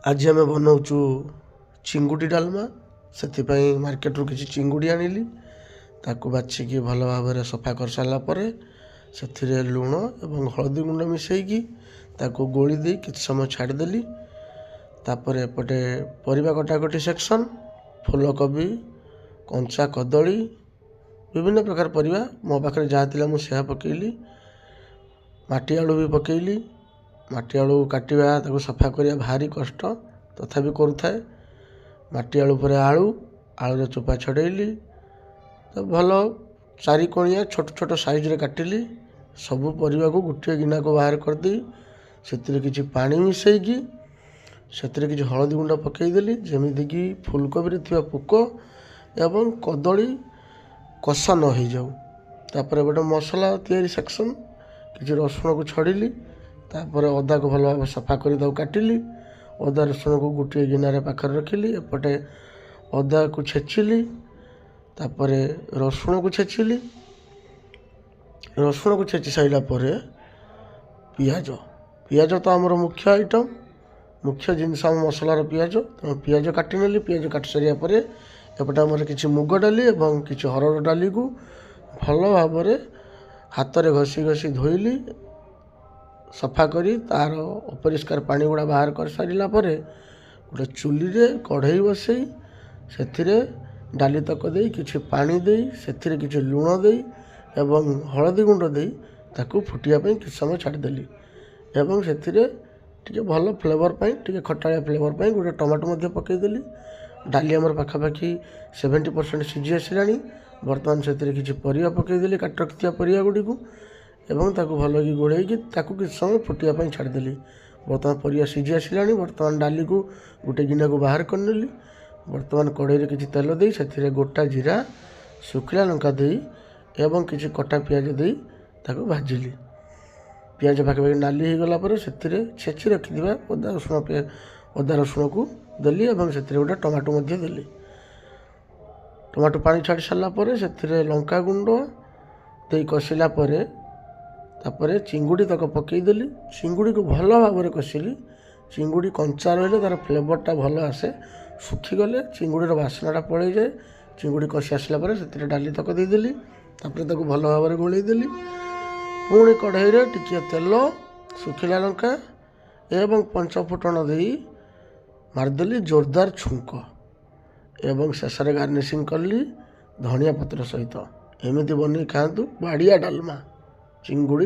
आज आम बनाऊँ चिंगुड़ी डालमा से मार्केट रू किसी चिंगुड़ी आनिली ताकू बाछिकी भल भाव सफा कर सारापर से लुण और हलदी गुंड मिसेकी ताकू गोली दे किसी समय छाड़देली तापर एपटे परिबा कटाकटी सेक्शन फूलकोबी कंचा कदली विभिन्न प्रकार परिबा मो पाखे जहाँ थिला मुझे पकेली माटी आलू भी पकेली माटी आलू काटिबा ताकू सफा करिया भारी कष्ट तथापि करुथाए माटी आलू पर आलू आलूर चोपा छड़ेली तो भल चारि कोणिया छोट छोट साइज रे काटिली सबू परिबा को गोटे गिना को बाहर करदे से किछि पानी मिसेकी से किछि हलदी गुंड पकईदेली जमीक फूलकोबी थिबा पोक एवं कदली कषा न हो जाऊ तापर गोटे मसला तैयारी सेक्शन किछि रसुण को छड़िली तापर अदा को भल भाव सफा कर काटिली अदा रसुण को गोटे गिनारे पाखर रखिली एपटे अदा को छेचिली तापर रसुण को छेचिली रसुण को छेची साइला परे पियाज पियाज तो आमर मुख्य आइटम मुख्य जिनस आम मसलार पियाज तेणु पियाज काटिनेली पियाज काटि सारिया परे एपटे आमर किछि मुग डाली और किछि हरड़ डाली को भल भाव हाथ में घसी घसी धोइली सफा करी तार अपरिष्कार पानी गुड़ा बाहर कर सारा पर गोटे चुली रे कढ़ई बसई से डाली तक दे किछि पानी दे से किछि लुण दे एवं हलदी गुंड दे ताकू फुटिया किछि समय छाड़देली एवं से टिके भल फ्लेवर टिके खटाया फ्लेवर गोटे टमाटो मध्य पकईदेली डाली आमर पाखापाखि 70% सीझी आसला बर्तमान से किसी परिया पकईदेली काट रखिया परिया गुड़ी एवं ताकू भल कि गोड़े किसी समय फुटिया छाड़देली बर्तमान परिया सीझी आसला बर्तमान डाली को गोटे गिना को बाहर करनेली बर्तमान कढ़ई किसी तेल दे से गोटा जीरा शुखिला लंका दे एवं किसी कटा पियाज दे ताकू भाजिली पियाज पाखापाखि नाली हो गला से छेची रखि अदा रसुण को देली और से गोटे टमाटो देली टमाटो पानी छाड़ी सारापर से लंका गुंड दे कषिला तापर चिंगुड़ी तक पकईदेली चिंगुड़ी को भल भाव कषिली चिंगुड़ी कंचा रही तार फ्लेवरटा भल आसे सुखीगले चिंगुड़ीर बासनाटा पलि जाए चिंगुड़ी कषि आसला से डाली तक देदेली तापर भल भाव गोलैदेली पुणी कढ़ई टिकिए तेल शुखिला लंका एवं पंचफुटण दे मारदेली जोरदार छुंक एवं शेष गार्निशिंग कली धनिया पत्र सहित एमती बन खातु बाड़िया डालमा चिंगुड़ी।